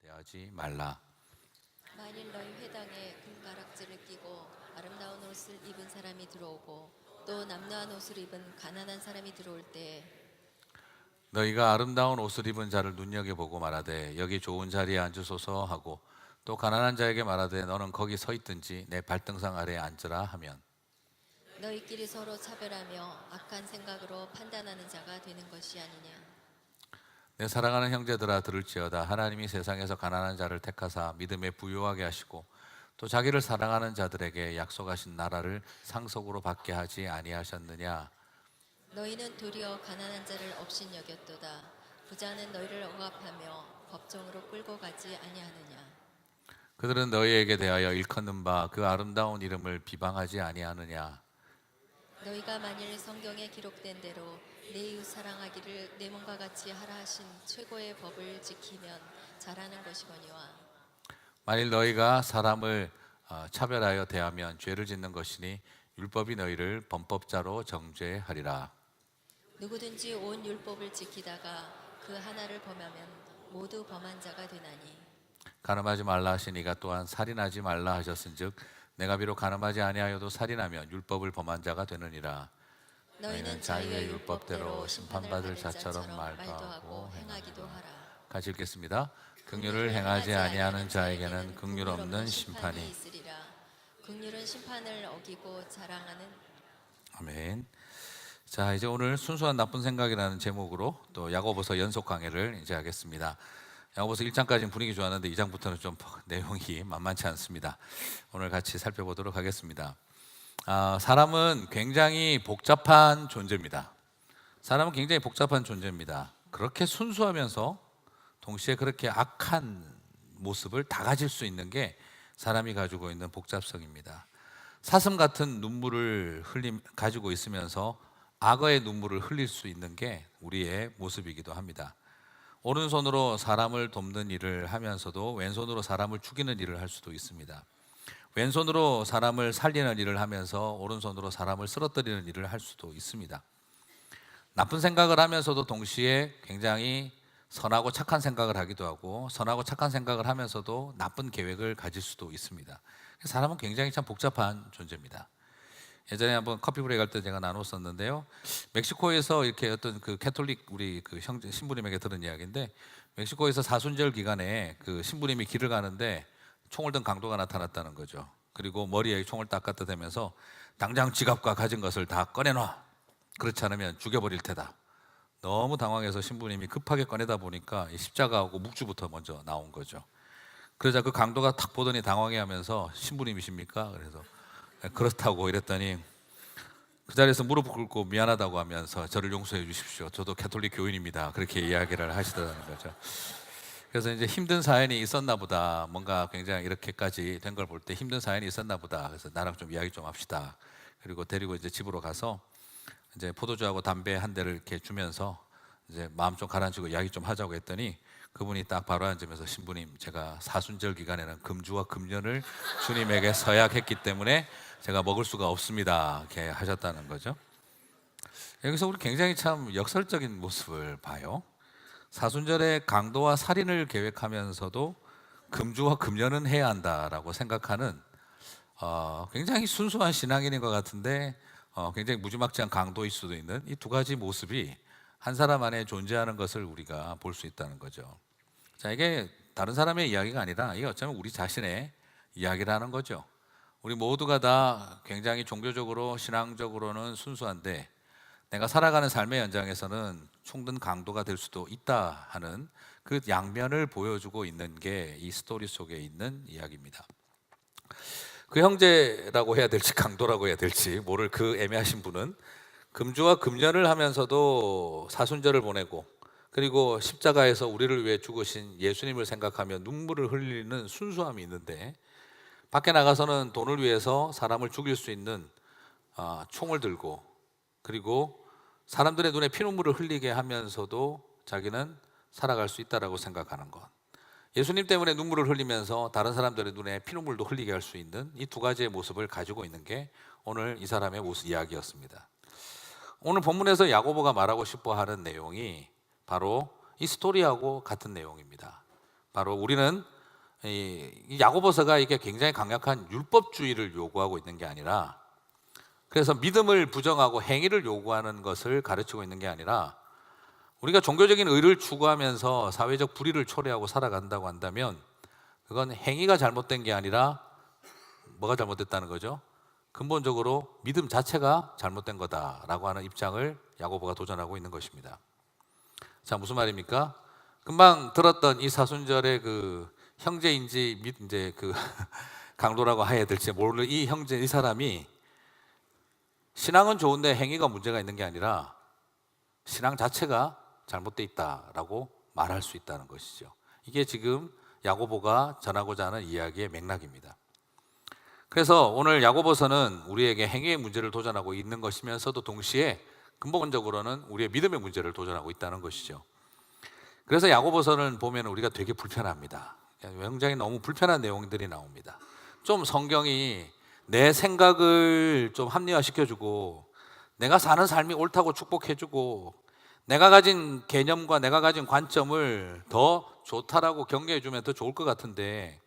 대하지 말라. 만일 너희 회당에 금가락지를 끼고 아름다운 옷을 입은 사람이 들어오고 또 남루한 옷을 입은 가난한 사람이 들어올 때 너희가 아름다운 옷을 입은 자를 눈여겨보고 말하되 여기 좋은 자리에 앉으소서 하고 또 가난한 자에게 말하되 너는 거기 서 있든지 내 발등상 아래에 앉으라 하면 너희끼리 서로 차별하며 악한 생각으로 판단하는 자가 되는 것이 아니냐. 내 사랑하는 형제들아 들을지어다. 하나님이 세상에서 가난한 자를 택하사 믿음에 부유하게 하시고 또 자기를 사랑하는 자들에게 약속하신 나라를 상속으로 받게 하지 아니하셨느냐. 너희는 도리어 가난한 자를 업신 여겼도다. 부자는 너희를 억압하며 법정으로 끌고 가지 아니하느냐. 그들은 너희에게 대하여 일컫는 바 그 아름다운 이름을 비방하지 아니하느냐. 너희가 만일 성경에 기록된 대로 내 이웃 사랑하기를 내 몸과 같이 하라 하신 최고의 법을 지키면 잘하는 것이거니와. 만일 너희가 사람을 차별하여 대하면 죄를 짓는 것이니 율법이 너희를 범법자로 정죄하리라. 누구든지 온 율법을 지키다가 그 하나를 범하면 모두 범한 자가 되나니. 간음하지 말라 하시니가 또한 살인하지 말라 하셨은즉 내가 비록 간음하지 아니하여도 살인하면 율법을 범한 자가 되느니라. 너희는 자유의 율법대로 심판받을 자처럼 말도 하고 행하기도 하라. 같이 읽겠습니다. 긍휼을 행하지 아니하는 자에게는 긍휼 없는 심판이. 있으리라. 긍휼은 심판을 어기고 자랑하는. 아멘. 자, 이제 오늘 순수한 나쁜 생각이라는 제목으로 또 야고보서 연속 강해를 이제 하겠습니다. 야고보서 1장까지는 분위기 좋았는데 2장부터는 좀 내용이 만만치 않습니다. 오늘 같이 살펴보도록 하겠습니다. 사람은 굉장히 복잡한 존재입니다. 사람은 굉장히 복잡한 존재입니다. 그렇게 순수하면서 동시에 그렇게 악한 모습을 다 가질 수 있는 게 사람이 가지고 있는 복잡성입니다. 사슴 같은 눈물을 가지고 있으면서 악어의 눈물을 흘릴 수 있는 게 우리의 모습이기도 합니다. 오른손으로 사람을 돕는 일을 하면서도 왼손으로 사람을 죽이는 일을 할 수도 있습니다. 왼손으로 사람을 살리는 일을 하면서 오른손으로 사람을 쓰러뜨리는 일을 할 수도 있습니다. 나쁜 생각을 하면서도 동시에 굉장히 선하고 착한 생각을 하기도 하고 선하고 착한 생각을 하면서도 나쁜 계획을 가질 수도 있습니다. 사람은 굉장히 참 복잡한 존재입니다. 예전에 한번 커피 브레이크 할 때 제가 나눴었는데요. 멕시코에서 이렇게 어떤 그 캐톨릭 우리 그 형제 신부님에게 들은 이야기인데 멕시코에서 사순절 기간에 그 신부님이 길을 가는데 총을 든 강도가 나타났다는 거죠. 그리고 머리에 총을 딱 갖다 대면서 당장 지갑과 가진 것을 다 꺼내놔. 그렇지 않으면 죽여버릴 테다. 너무 당황해서 신부님이 급하게 꺼내다 보니까 십자가하고 묵주부터 먼저 나온 거죠. 그러자 그 강도가 탁 보더니 당황해하면서 신부님이십니까? 그래서 그렇다고 이랬더니 그 자리에서 무릎 꿇고 미안하다고 하면서 저를 용서해 주십시오. 저도 캐톨릭 교인입니다. 그렇게 이야기를 하시더라는 거죠. 그래서 이제 힘든 사연이 있었나 보다. 뭔가 굉장히 이렇게까지 된 걸 볼 때 힘든 사연이 있었나 보다. 그래서 나랑 좀 이야기 좀 합시다. 그리고 데리고 이제 집으로 가서 이제 포도주하고 담배 한 대를 이렇게 주면서 이제 마음 좀 가라앉히고 이야기 좀 하자고 했더니 그분이 딱 바로 앉으면서 신부님, 제가 사순절 기간에는 금주와 금년을 주님에게 서약했기 때문에 제가 먹을 수가 없습니다. 이렇게 하셨다는 거죠. 여기서 우리 굉장히 참 역설적인 모습을 봐요. 사순절에 강도와 살인을 계획하면서도 금주와 금년은 해야 한다라고 생각하는 굉장히 순수한 신앙인인 것 같은데 굉장히 무지막지한 강도일 수도 있는 이 두 가지 모습이 한 사람 안에 존재하는 것을 우리가 볼 수 있다는 거죠. 자, 이게 다른 사람의 이야기가 아니라 이게 어쩌면 우리 자신의 이야기라는 거죠. 우리 모두가 다 굉장히 종교적으로 신앙적으로는 순수한데 내가 살아가는 삶의 연장에서는 총든 강도가 될 수도 있다 하는 그 양면을 보여주고 있는 게 이 스토리 속에 있는 이야기입니다. 그 형제라고 해야 될지 강도라고 해야 될지 모를 그 애매하신 분은 금주와 금년을 하면서도 사순절을 보내고 그리고 십자가에서 우리를 위해 죽으신 예수님을 생각하며 눈물을 흘리는 순수함이 있는데 밖에 나가서는 돈을 위해서 사람을 죽일 수 있는 총을 들고 그리고 사람들의 눈에 피눈물을 흘리게 하면서도 자기는 살아갈 수 있다라고 생각하는 것. 예수님 때문에 눈물을 흘리면서 다른 사람들의 눈에 피눈물도 흘리게 할 수 있는 이 두 가지의 모습을 가지고 있는 게 오늘 이 사람의 모습 이야기였습니다. 오늘 본문에서 야고보가 말하고 싶어 하는 내용이 바로 이 스토리하고 같은 내용입니다. 바로 우리는 이 야고보서가 이게 굉장히 강력한 율법주의를 요구하고 있는 게 아니라, 그래서 믿음을 부정하고 행위를 요구하는 것을 가르치고 있는 게 아니라, 우리가 종교적인 의를 추구하면서 사회적 불의를 초래하고 살아간다고 한다면 그건 행위가 잘못된 게 아니라 뭐가 잘못됐다는 거죠? 근본적으로 믿음 자체가 잘못된 거다라고 하는 입장을 야고보가 도전하고 있는 것입니다. 자, 무슨 말입니까? 금방 들었던 이 사순절의 그 형제인지 이제 그 강도라고 해야 될지 모르는 이 형제, 이 사람이 신앙은 좋은데 행위가 문제가 있는 게 아니라 신앙 자체가 잘못돼 있다라고 말할 수 있다는 것이죠. 이게 지금 야고보가 전하고자 하는 이야기의 맥락입니다. 그래서 오늘 야고보서는 우리에게 행위의 문제를 도전하고 있는 것이면서도 동시에 근본적으로는 우리의 믿음의 문제를 도전하고 있다는 것이죠. 그래서 야고보서는 보면 우리가 되게 불편합니다. 굉장히 너무 불편한 내용들이 나옵니다. 좀 성경이 내 생각을 좀 합리화시켜주고, 내가 사는 삶이 옳다고 축복해주고, 내가 가진 개념과 내가 가진 관점을 더 좋다라고 격려해주면 더 좋을 것 같은데,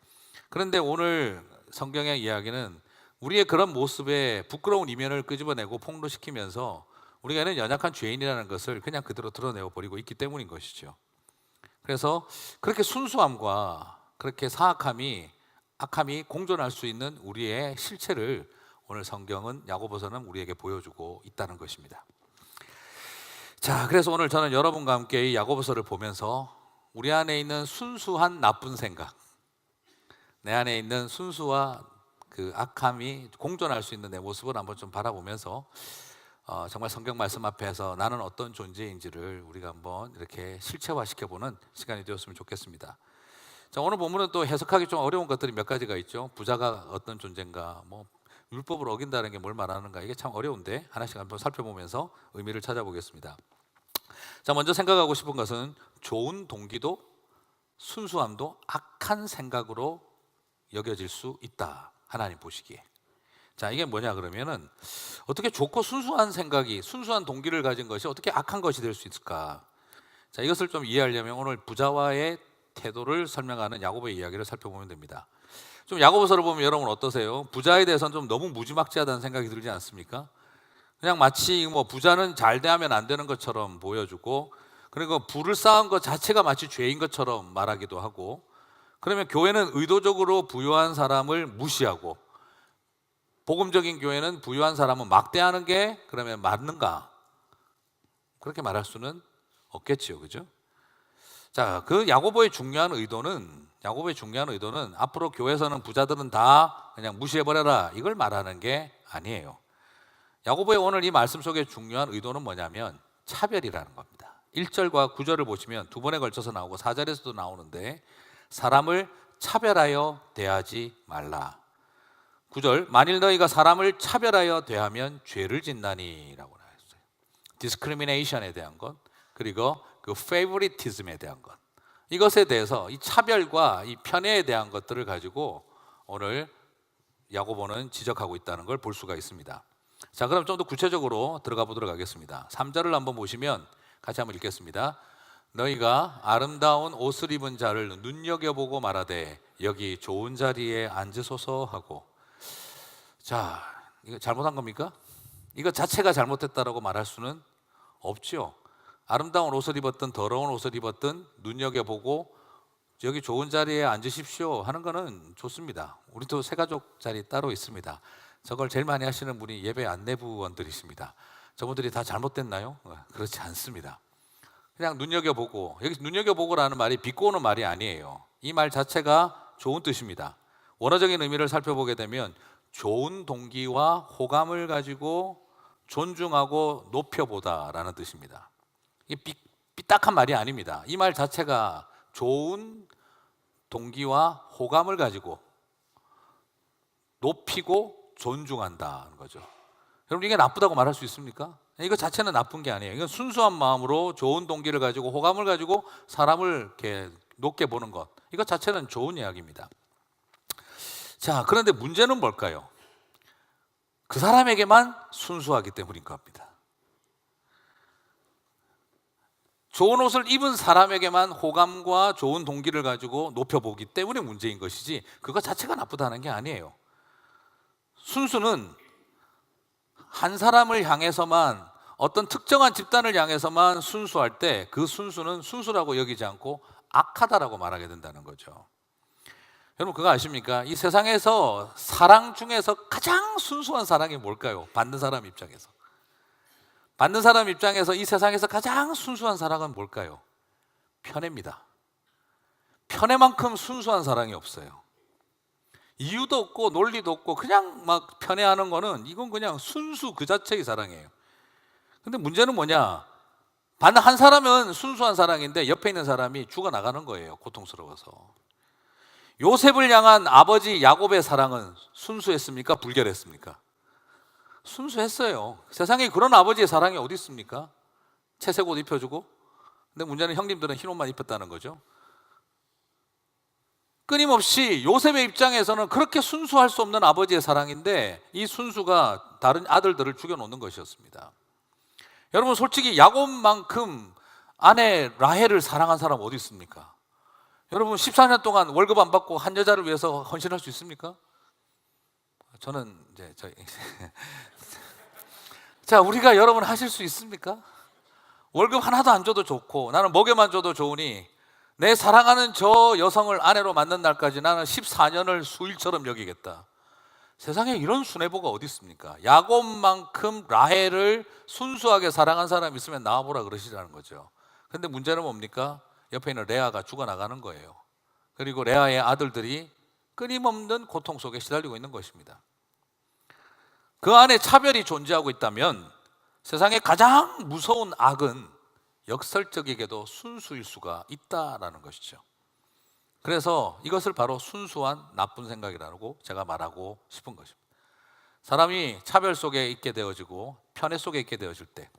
그런데 오늘 성경의 이야기는 우리의 그런 모습에 부끄러운 이면을 끄집어내고 폭로시키면서 우리가 연약한 죄인이라는 것을 그냥 그대로 드러내어 버리고 있기 때문인 것이죠. 그래서 그렇게 순수함과 그렇게 사악함이, 악함이 공존할 수 있는 우리의 실체를 오늘 성경은, 야고보서는 우리에게 보여주고 있다는 것입니다. 자, 그래서 오늘 저는 여러분과 함께 이 야고보서를 보면서 우리 안에 있는 순수한 나쁜 생각, 내 안에 있는 순수와 그 악함이 공존할 수 있는 내 모습을 한번 좀 바라보면서 정말 성경 말씀 앞에서 나는 어떤 존재인지를 우리가 한번 이렇게 실체화시켜보는 시간이 되었으면 좋겠습니다. 자, 오늘 본문은 또 해석하기 좀 어려운 것들이 몇 가지가 있죠. 부자가 어떤 존재인가, 뭐 율법을 어긴다는 게 뭘 말하는가, 이게 참 어려운데 하나씩 한번 살펴보면서 의미를 찾아보겠습니다. 자, 먼저 생각하고 싶은 것은 좋은 동기도 순수함도 악한 생각으로 여겨질 수 있다, 하나님 보시기에. 자, 이게 뭐냐 그러면은, 어떻게 좋고 순수한 생각이, 순수한 동기를 가진 것이 어떻게 악한 것이 될 수 있을까? 자, 이것을 좀 이해하려면 오늘 부자와의 태도를 설명하는 야고보의 이야기를 살펴보면 됩니다. 좀 야고보서를 보면 여러분 어떠세요? 부자에 대해서는 좀 너무 무지막지하다는 생각이 들지 않습니까? 그냥 마치 뭐 부자는 잘 대하면 안 되는 것처럼 보여주고, 그리고 부를 쌓은 것 자체가 마치 죄인 것처럼 말하기도 하고, 그러면 교회는 의도적으로 부유한 사람을 무시하고, 복음적인 교회는 부유한 사람은 막대하는 게 그러면 맞는가? 그렇게 말할 수는 없겠지요, 그죠? 자, 그 야고보의 중요한 의도는 앞으로 교회에서는 부자들은 다 그냥 무시해버려라, 이걸 말하는 게 아니에요. 야고보의 오늘 이 말씀 속의 중요한 의도는 뭐냐면 차별이라는 겁니다. 1절과 9절을 보시면 두 번에 걸쳐서 나오고 4절에서도 나오는데, 사람을 차별하여 대하지 말라. 9절, 만일 너희가 사람을 차별하여 대하면 죄를 짓나니 라고 나왔어요. 디스크리미네이션에 대한 것, 그리고 그 페이보리티즘에 대한 것, 이것에 대해서 이 차별과 이 편애에 대한 것들을 가지고 오늘 야고보는 지적하고 있다는 걸 볼 수가 있습니다. 자, 그럼 좀 더 구체적으로 들어가 보도록 하겠습니다. 3절을 한번 보시면 같이 한번 읽겠습니다. 너희가 아름다운 옷을 입은 자를 눈여겨보고 말하되 여기 좋은 자리에 앉으소서 하고. 자, 이거 잘못한 겁니까? 이거 자체가 잘못됐다라고 말할 수는 없죠. 아름다운 옷을 입었든 더러운 옷을 입었든 눈여겨보고 여기 좋은 자리에 앉으십시오 하는 거는 좋습니다. 우리도 새가족 자리 따로 있습니다. 저걸 제일 많이 하시는 분이 예배 안내부원들이십니다. 저분들이 다 잘못됐나요? 그렇지 않습니다. 그냥 눈여겨보고, 여기 눈여겨보고라는 말이 비꼬는 말이 아니에요. 이 말 자체가 좋은 뜻입니다. 원어적인 의미를 살펴보게 되면 좋은 동기와 호감을 가지고 존중하고 높여보다라는 뜻입니다. 이게 삐딱한 말이 아닙니다. 이 말 자체가 좋은 동기와 호감을 가지고 높이고 존중한다는 거죠. 여러분, 이게 나쁘다고 말할 수 있습니까? 이거 자체는 나쁜 게 아니에요. 이건 순수한 마음으로 좋은 동기를 가지고 호감을 가지고 사람을 이렇게 높게 보는 것, 이거 자체는 좋은 이야기입니다. 자, 그런데 문제는 뭘까요? 그 사람에게만 순수하기 때문인 겁니다. 좋은 옷을 입은 사람에게만 호감과 좋은 동기를 가지고 높여보기 때문에 문제인 것이지 그거 자체가 나쁘다는 게 아니에요. 순수는 한 사람을 향해서만, 어떤 특정한 집단을 향해서만 순수할 때 그 순수는 순수라고 여기지 않고 악하다라고 말하게 된다는 거죠. 여러분 그거 아십니까? 이 세상에서 사랑 중에서 가장 순수한 사랑이 뭘까요? 받는 사람 입장에서. 받는 사람 입장에서 이 세상에서 가장 순수한 사랑은 뭘까요? 편애입니다. 편애만큼 순수한 사랑이 없어요. 이유도 없고 논리도 없고 그냥 막 편애하는 거는 이건 그냥 순수 그 자체의 사랑이에요. 근데 문제는 뭐냐? 받는 한 사람은 순수한 사랑인데 옆에 있는 사람이 죽어나가는 거예요. 고통스러워서. 요셉을 향한 아버지 야곱의 사랑은 순수했습니까? 불결했습니까? 순수했어요. 세상에 그런 아버지의 사랑이 어디 있습니까? 채색 옷 입혀주고. 근데 문제는 형님들은 흰 옷만 입혔다는 거죠. 끊임없이 요셉의 입장에서는 그렇게 순수할 수 없는 아버지의 사랑인데 이 순수가 다른 아들들을 죽여놓는 것이었습니다. 여러분 솔직히 야곱만큼 아내 라헬을 사랑한 사람 어디 있습니까? 여러분 14년 동안 월급 안 받고 한 여자를 위해서 헌신할 수 있습니까? 저는 이제 자, 우리가 여러분 하실 수 있습니까? 월급 하나도 안 줘도 좋고 나는 먹여만 줘도 좋으니 내 사랑하는 저 여성을 아내로 만난 날까지 나는 14년을 수일처럼 여기겠다. 세상에 이런 순애보가 어디 있습니까? 야곱만큼 라헬을 순수하게 사랑한 사람이 있으면 나와보라 그러시라는 거죠. 근데 문제는 뭡니까? 옆에 있는 레아가 죽어나가는 거예요. 그리고 레아의 아들들이 끊임없는 고통 속에 시달리고 있는 것입니다. 그 안에 차별이 존재하고 있다면 세상에 가장 무서운 악은 역설적이게도 순수일 수가 있다라는 것이죠. 그래서 이것을 바로 순수한 나쁜 생각이라고 제가 말하고 싶은 것입니다. 사람이 차별 속에 있게 되어지고 편애 속에 있게 되어질 때,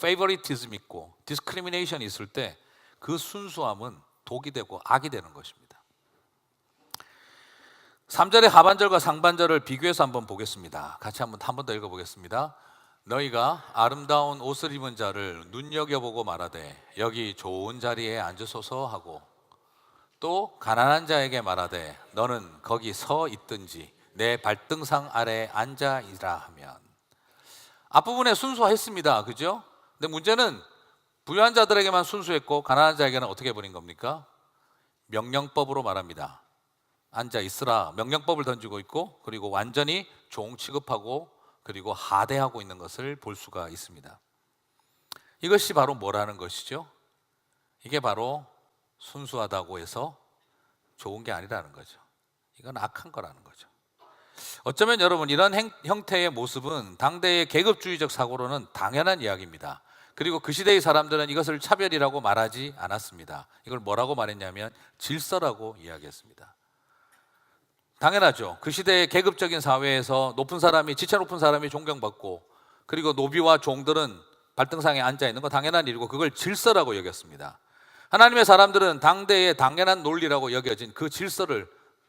페이버리티즘 있고 디스크리미네이션이 있을 때 그 순수함은 독이 되고 악이 되는 것입니다. 3절의 하반절과 상반절을 비교해서 한번 보겠습니다. 같이 한 번 더 읽어보겠습니다. 너희가 아름다운 옷을 입은 자를 눈여겨보고 말하되 여기 좋은 자리에 앉으소서 하고 또 가난한 자에게 말하되 너는 거기 서 있든지 내 발등상 아래 앉아있으라 하면. 앞부분에 순수했습니다. 그죠? 근데 문제는 부유한 자들에게만 순수했고 가난한 자에게는 어떻게 해버린 겁니까? 명령법으로 말합니다. 앉아있으라 명령법을 던지고 있고 그리고 완전히 종 취급하고 그리고 하대하고 있는 것을 볼 수가 있습니다. 이것이 바로 뭐라는 것이죠? 이게 바로 순수하다고 해서 좋은 게 아니라는 거죠. 이건 악한 거라는 거죠. 어쩌면 여러분 이런 형태의 모습은 당대의 계급주의적 사고로는 당연한 이야기입니다. 그리고 그 시대의 사람들은 이것을 차별이라고 말하지 않았습니다. 이걸 뭐라고 말했냐면 질서라고 이야기했습니다. 당연하죠. 그 시대의 계급적인 사회에서 지체 높은 사람이 존경받고 그리고 노비와 종들은 발등상에 앉아 있는 거 당연한 일이고 그걸 질서라고 여겼습니다. 하나님의 사람들은 당대의 당연한 논리라고 여겨진 그 질서를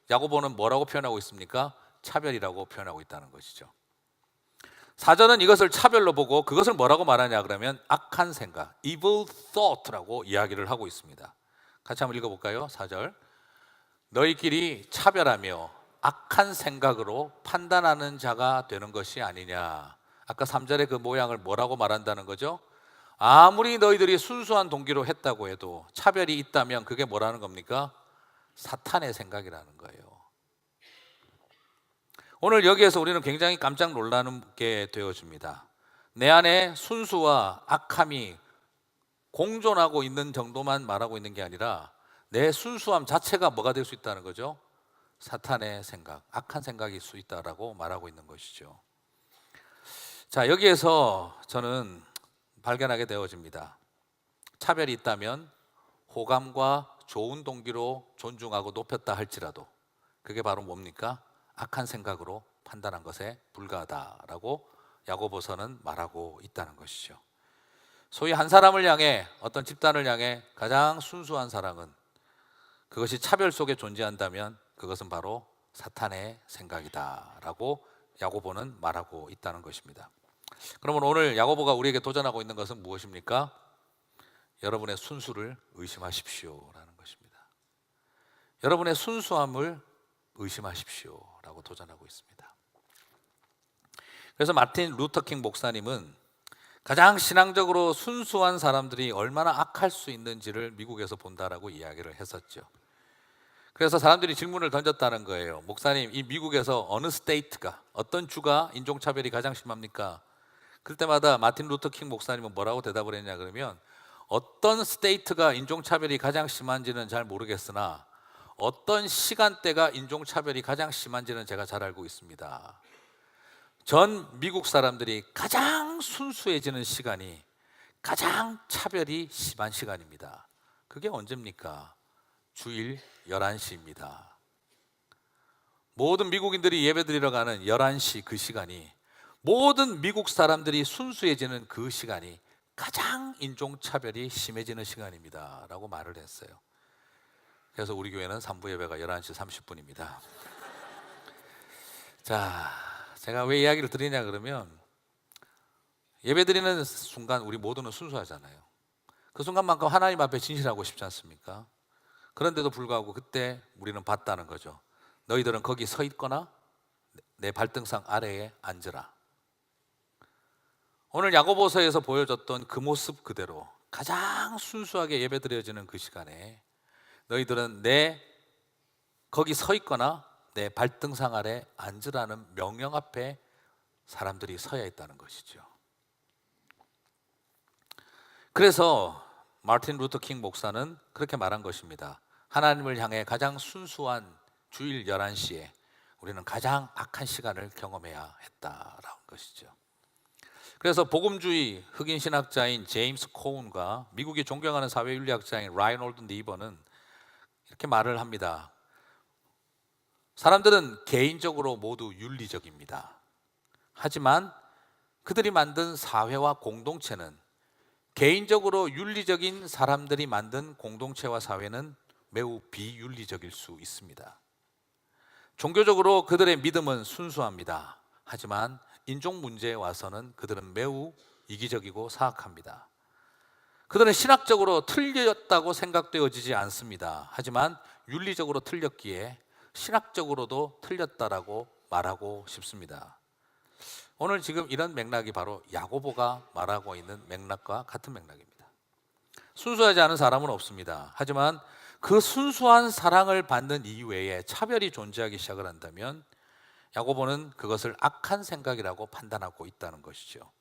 야고보는 뭐라고 표현하고 있습니까? 차별이라고 표현하고 있다는 것이죠. 4절은 이것을 차별로 보고 그것을 뭐라고 말하냐 그러면 악한 생각, evil thought라고 이야기를 하고 있습니다. 같이 한번 읽어볼까요? 4절. 너희끼리 차별하며 악한 생각으로 판단하는 자가 되는 것이 아니냐. 아까 3절의 그 모양을 뭐라고 말한다는 거죠? 아무리 너희들이 순수한 동기로 했다고 해도 차별이 있다면 그게 뭐라는 겁니까? 사탄의 생각이라는 거예요. 오늘 여기에서 우리는 굉장히 깜짝 놀라게 되어집니다. 내 안에 순수와 악함이 공존하고 있는 정도만 말하고 있는 게 아니라 내 순수함 자체가 뭐가 될 수 있다는 거죠? 사탄의 생각, 악한 생각일 수 있다라고 말하고 있는 것이죠. 자, 여기에서 저는 발견하게 되어집니다. 차별이 있다면 호감과 좋은 동기로 존중하고 높였다 할지라도 그게 바로 뭡니까? 악한 생각으로 판단한 것에 불과하다라고 야고보서는 말하고 있다는 것이죠. 소위 한 사람을 향해, 어떤 집단을 향해 가장 순수한 사랑은 그것이 차별 속에 존재한다면 그것은 바로 사탄의 생각이다라고 야고보는 말하고 있다는 것입니다. 그러면 오늘 야고보가 우리에게 도전하고 있는 것은 무엇입니까? 여러분의 순수를 의심하십시오라는 것입니다. 여러분의 순수함을 의심하십시오라고 도전하고 있습니다. 그래서 마틴 루터킹 목사님은 가장 신앙적으로 순수한 사람들이 얼마나 악할 수 있는지를 미국에서 본다라고 이야기를 했었죠. 그래서 사람들이 질문을 던졌다는 거예요. 목사님, 이 미국에서 어느 스테이트가, 어떤 주가 인종차별이 가장 심합니까? 그럴 때마다 마틴 루터킹 목사님은 뭐라고 대답을 했냐 그러면, 어떤 스테이트가 인종차별이 가장 심한지는 잘 모르겠으나 어떤 시간대가 인종차별이 가장 심한지는 제가 잘 알고 있습니다. 전 미국 사람들이 가장 순수해지는 시간이 가장 차별이 심한 시간입니다. 그게 언제입니까? 주일 11시입니다. 모든 미국인들이 예배드리러 가는 11시 그 시간이, 모든 미국 사람들이 순수해지는 그 시간이 가장 인종차별이 심해지는 시간입니다 라고 말을 했어요. 그래서 우리 교회는 3부 예배가 11시 30분입니다. 자, 제가 왜 이야기를 드리냐 그러면, 예배드리는 순간 우리 모두는 순수하잖아요. 그 순간만큼 하나님 앞에 진실하고 싶지 않습니까? 그런데도 불구하고 그때 우리는 봤다는 거죠. 너희들은 거기 서 있거나 내 발등상 아래에 앉으라. 오늘 야고보서에서 보여줬던 그 모습 그대로 가장 순수하게 예배드려지는 그 시간에 너희들은 거기 서 있거나 내 발등상 아래 앉으라는 명령 앞에 사람들이 서야 있다는 것이죠. 그래서 마틴 루터 킹 목사는 그렇게 말한 것입니다. 하나님을 향해 가장 순수한 주일 11시에 우리는 가장 악한 시간을 경험해야 했다라는 것이죠. 그래서 복음주의 흑인 신학자인 제임스 코운과 미국이 존경하는 사회윤리학자인 라이놀드 니버는 이렇게 말을 합니다. 사람들은 개인적으로 모두 윤리적입니다. 하지만 그들이 만든 사회와 공동체는, 개인적으로 윤리적인 사람들이 만든 공동체와 사회는 매우 비윤리적일 수 있습니다. 종교적으로 그들의 믿음은 순수합니다. 하지만 인종 문제에 와서는 그들은 매우 이기적이고 사악합니다. 그들은 신학적으로 틀렸다고 생각되어지지 않습니다. 하지만 윤리적으로 틀렸기에 신학적으로도 틀렸다라고 말하고 싶습니다. 오늘 지금 이런 맥락이 바로 야고보가 말하고 있는 맥락과 같은 맥락입니다. 순수하지 않은 사람은 없습니다. 하지만 그 순수한 사랑을 받는 이외에 차별이 존재하기 시작을 한다면 야고보는 그것을 악한 생각이라고 판단하고 있다는 것이죠.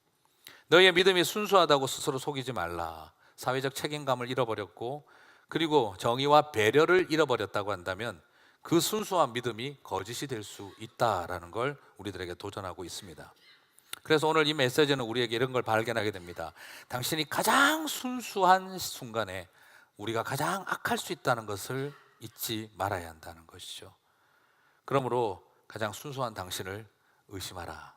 너희의 믿음이 순수하다고 스스로 속이지 말라. 사회적 책임감을 잃어버렸고 그리고 정의와 배려를 잃어버렸다고 한다면 그 순수한 믿음이 거짓이 될 수 있다라는 걸 우리들에게 도전하고 있습니다. 그래서 오늘 이 메시지는 우리에게 이런 걸 발견하게 됩니다. 당신이 가장 순수한 순간에 우리가 가장 악할 수 있다는 것을 잊지 말아야 한다는 것이죠. 그러므로 가장 순수한 당신을 의심하라.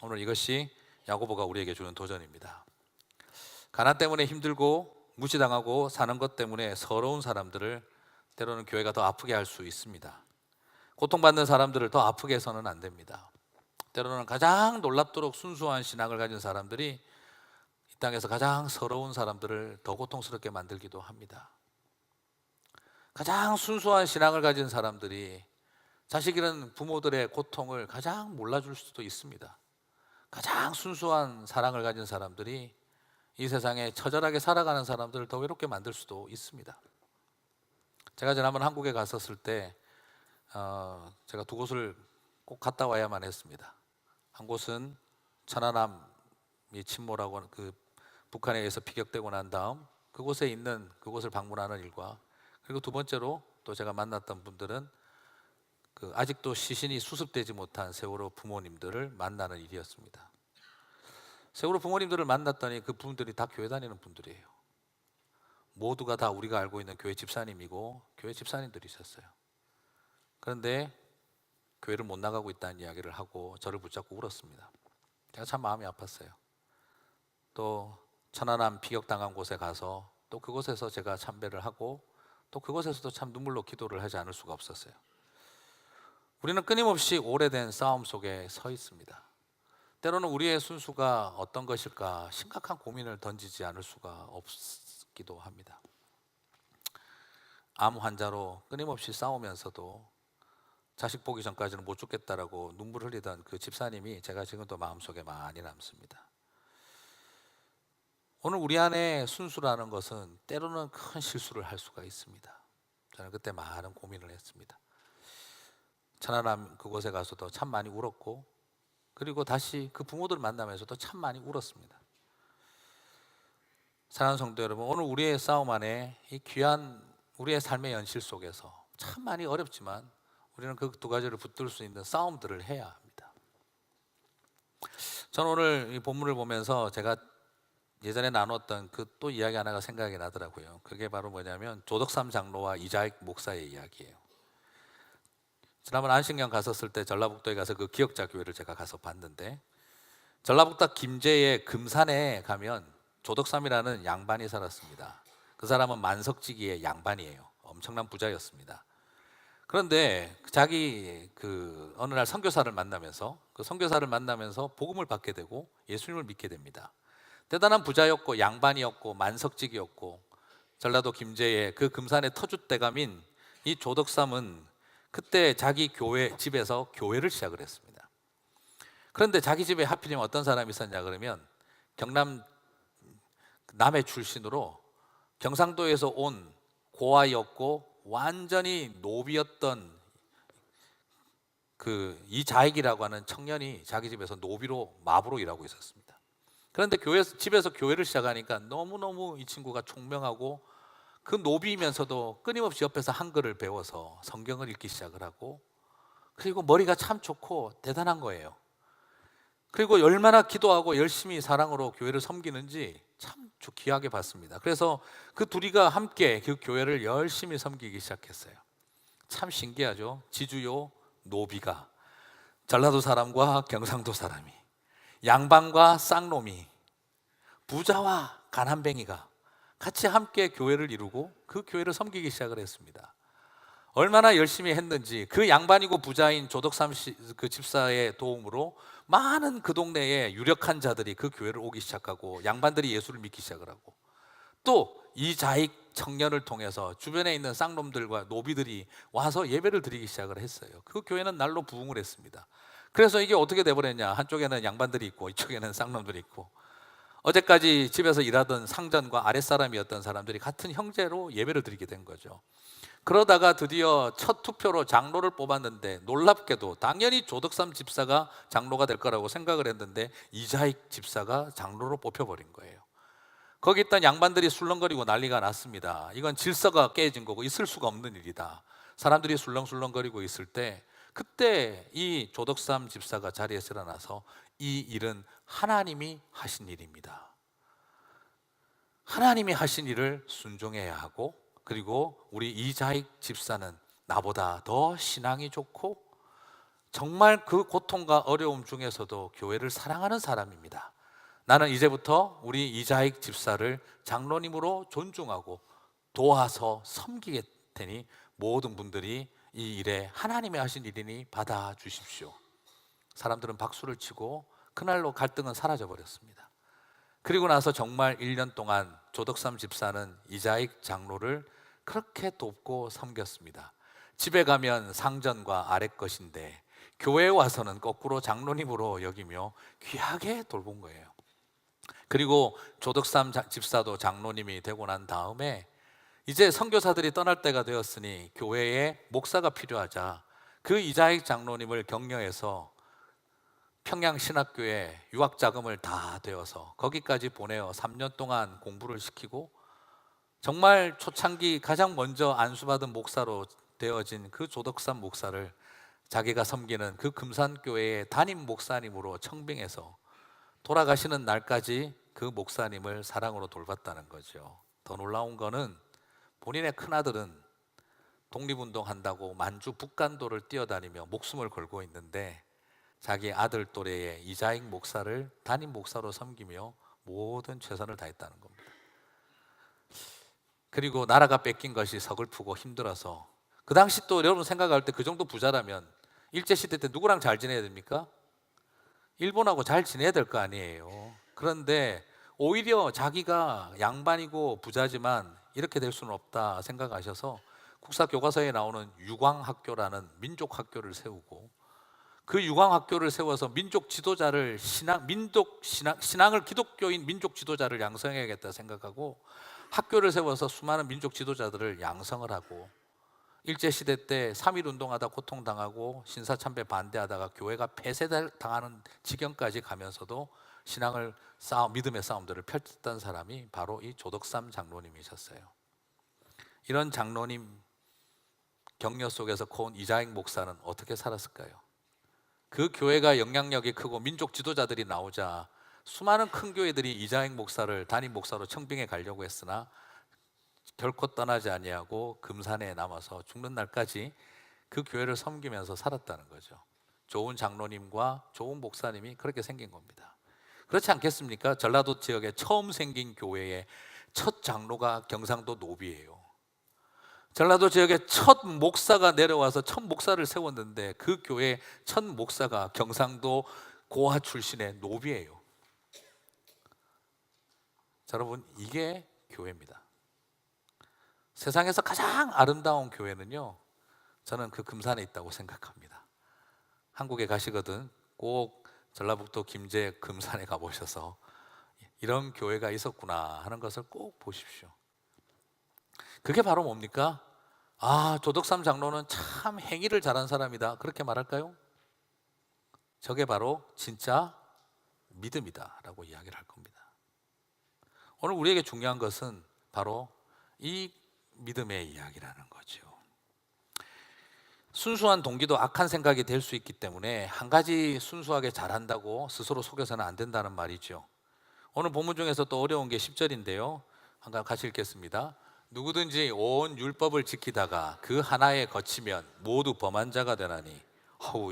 오늘 이것이 야고보가 우리에게 주는 도전입니다. 가난 때문에 힘들고 무시당하고 사는 것 때문에 서러운 사람들을 때로는 교회가 더 아프게 할 수 있습니다. 고통받는 사람들을 더 아프게 해서는 안 됩니다. 때로는 가장 놀랍도록 순수한 신앙을 가진 사람들이 이 땅에서 가장 서러운 사람들을 더 고통스럽게 만들기도 합니다. 가장 순수한 신앙을 가진 사람들이 자식 잃은 부모들의 고통을 가장 몰라줄 수도 있습니다. 가장 순수한 사랑을 가진 사람들이 이 세상에 처절하게 살아가는 사람들을 더 외롭게 만들 수도 있습니다. 제가 지난번 한국에 갔었을 때 제가 두 곳을 꼭 갔다 와야만 했습니다. 한 곳은 천안함이 침몰하고 그 북한에 의해서 피격되고 난 다음 그곳을 방문하는 일과, 그리고 두 번째로 또 제가 만났던 분들은 아직도 시신이 수습되지 못한 세월호 부모님들을 만나는 일이었습니다. 세월호 부모님들을 만났더니 그 분들이 다 교회 다니는 분들이에요. 모두가 다 우리가 알고 있는 교회 집사님이고 교회 집사님들이셨어요. 그런데 교회를 못 나가고 있다는 이야기를 하고 저를 붙잡고 울었습니다. 제가 참 마음이 아팠어요. 또 천안함 피격당한 곳에 가서 또 그곳에서 제가 참배를 하고 또 그곳에서도 참 눈물로 기도를 하지 않을 수가 없었어요. 우리는 끊임없이 오래된 싸움 속에 서 있습니다. 때로는 우리의 순수가 어떤 것일까 심각한 고민을 던지지 않을 수가 싶기도 합니다. 암 환자로 끊임없이 싸우면서도 자식 보기 전까지는 못 죽겠다라고 눈물 흘리던 그 집사님이 제가 지금도 마음속에 많이 남습니다. 오늘 우리 안에 순수라는 것은 때로는 큰 실수를 할 수가 있습니다. 저는 그때 많은 고민을 했습니다. 천안함 그곳에 가서도 참 많이 울었고, 그리고 다시 그 부모들 만나면서도 참 많이 울었습니다. 사랑하는 성도 여러분, 오늘 우리의 싸움 안에 이 귀한 우리의 삶의 현실 속에서 참 많이 어렵지만 우리는 그 두 가지를 붙들 수 있는 싸움들을 해야 합니다. 저는 오늘 이 본문을 보면서 제가 예전에 나눴던 그 또 이야기 하나가 생각이 나더라고요. 그게 바로 뭐냐면 조덕삼 장로와 이자익 목사의 이야기예요. 지난번 안식년 갔었을 때 전라북도에 가서 그 기역자 교회를 제가 가서 봤는데, 전라북도 김제의 금산에 가면 조덕삼이라는 양반이 살았습니다. 그 사람은 만석지기의 양반이에요. 엄청난 부자였습니다. 그런데 자기 어느 날 선교사를 만나면서 복음을 받게 되고 예수님을 믿게 됩니다. 대단한 부자였고 양반이었고 만석직이었고 전라도 김제의 그 금산의 터줏대감인 이 조덕삼은 그때 자기 집에서 교회를 시작을 했습니다. 그런데 자기 집에 하필이면 어떤 사람이 있었냐 그러면 경남 남해 출신으로 경상도에서 온 고아였고 완전히 노비였던 그 이자익이라고 하는 청년이 자기 집에서 마부로 일하고 있었습니다. 그런데 집에서 교회를 시작하니까 너무너무 이 친구가 총명하고 그 노비이면서도 끊임없이 옆에서 한글을 배워서 성경을 읽기 시작을 하고, 그리고 머리가 참 좋고 대단한 거예요. 그리고 얼마나 기도하고 열심히 사랑으로 교회를 섬기는지 참 귀하게 봤습니다. 그래서 그 둘이가 함께 그 교회를 열심히 섬기기 시작했어요. 참 신기하죠. 지주요 노비가, 전라도 사람과 경상도 사람이, 양반과 쌍놈이, 부자와 가난뱅이가 같이 함께 교회를 이루고 그 교회를 섬기기 시작을 했습니다. 얼마나 열심히 했는지 그 양반이고 부자인 조덕삼 그 집사의 도움으로 많은 그 동네에 유력한 자들이 그 교회를 오기 시작하고 양반들이 예수를 믿기 시작을 하고, 또 이 자익 청년을 통해서 주변에 있는 쌍놈들과 노비들이 와서 예배를 드리기 시작을 했어요. 그 교회는 날로 부흥을 했습니다. 그래서 이게 어떻게 돼버렸냐, 한쪽에는 양반들이 있고 이쪽에는 쌍놈들이 있고, 어제까지 집에서 일하던 상전과 아랫사람이었던 사람들이 같은 형제로 예배를 드리게 된 거죠. 그러다가 드디어 첫 투표로 장로를 뽑았는데, 놀랍게도 당연히 조덕삼 집사가 장로가 될 거라고 생각을 했는데 이자익 집사가 장로로 뽑혀버린 거예요. 거기 있던 양반들이 술렁거리고 난리가 났습니다. 이건 질서가 깨진 거고 있을 수가 없는 일이다. 사람들이 술렁술렁거리고 있을 때 그때 이 조덕삼 집사가 자리에서 일어나서 이 일은 하나님이 하신 일입니다. 하나님이 하신 일을 순종해야 하고, 그리고 우리 이자익 집사는 나보다 더 신앙이 좋고 정말 그 고통과 어려움 중에서도 교회를 사랑하는 사람입니다. 나는 이제부터 우리 이자익 집사를 장로님으로 존중하고 도와서 섬기게 되니 모든 분들이 이 일에 하나님이 하신 일이니 받아주십시오. 사람들은 박수를 치고 그날로 갈등은 사라져 버렸습니다. 그리고 나서 정말 1년 동안 조덕삼 집사는 이자익 장로를 그렇게 돕고 섬겼습니다. 집에 가면 상전과 아랫 것인데 교회에 와서는 거꾸로 장로님으로 여기며 귀하게 돌본 거예요. 그리고 조덕삼 집사도 장로님이 되고 난 다음에 이제 선교사들이 떠날 때가 되었으니 교회에 목사가 필요하자 그 이자익 장로님을 격려해서 평양신학교에 유학자금을 다 대어서 거기까지 보내어 3년 동안 공부를 시키고, 정말 초창기 가장 먼저 안수받은 목사로 되어진 그 조덕삼 목사를 자기가 섬기는 그 금산교회의 담임 목사님으로 청빙해서 돌아가시는 날까지 그 목사님을 사랑으로 돌봤다는 거죠. 더 놀라운 거는 본인의 큰아들은 독립운동한다고 만주 북간도를 뛰어다니며 목숨을 걸고 있는데 자기 아들 또래의 이자익 목사를 담임 목사로 섬기며 모든 최선을 다했다는 겁니다. 그리고 나라가 뺏긴 것이 서글프고 힘들어서, 그 당시 또 여러분 생각할 때 그 정도 부자라면 일제시대 때 누구랑 잘 지내야 됩니까? 일본하고 잘 지내야 될 거 아니에요. 그런데 오히려 자기가 양반이고 부자지만 이렇게 될 수는 없다 생각하셔서 국사교과서에 나오는 유광학교라는 민족학교를 세우고, 그 유광학교를 세워서 민족 지도자를 신앙을 기독교인 민족 지도자를 양성해야겠다 생각하고 학교를 세워서 수많은 민족 지도자들을 양성을 하고, 일제시대 때 3.1 운동하다 고통당하고 신사참배 반대하다가 교회가 폐쇄당하는 지경까지 가면서도 믿음의 싸움들을 펼쳤던 사람이 바로 이 조덕삼 장로님이셨어요. 이런 장로님 격려 속에서 커온 이자익 목사는 어떻게 살았을까요? 그 교회가 영향력이 크고 민족 지도자들이 나오자 수많은 큰 교회들이 이자익 목사를 담임 목사로 청빙해 가려고 했으나 결코 떠나지 아니하고 금산에 남아서 죽는 날까지 그 교회를 섬기면서 살았다는 거죠. 좋은 장로님과 좋은 목사님이 그렇게 생긴 겁니다. 그렇지 않겠습니까? 전라도 지역에 처음 생긴 교회의 첫 장로가 경상도 노비예요. 전라도 지역에 첫 목사가 내려와서 첫 목사를 세웠는데 그 교회 첫 목사가 경상도 고아 출신의 노비예요. 자, 여러분, 이게 교회입니다. 세상에서 가장 아름다운 교회는요, 저는 그 금산에 있다고 생각합니다. 한국에 가시거든 꼭 전라북도 김제 금산에 가보셔서 이런 교회가 있었구나 하는 것을 꼭 보십시오. 그게 바로 뭡니까? 조덕삼 장로는 참 행위를 잘한 사람이다, 그렇게 말할까요? 저게 바로 진짜 믿음이다 라고 이야기를 할 겁니다. 오늘 우리에게 중요한 것은 바로 이 믿음의 이야기라는 거죠. 순수한 동기도 악한 생각이 될 수 있기 때문에 한 가지 순수하게 잘한다고 스스로 속여서는 안 된다는 말이죠. 오늘 본문 중에서 또 어려운 게 10절인데요. 한번 같이 읽겠습니다. 누구든지 온 율법을 지키다가 그 하나에 거치면 모두 범한 자가 되나니.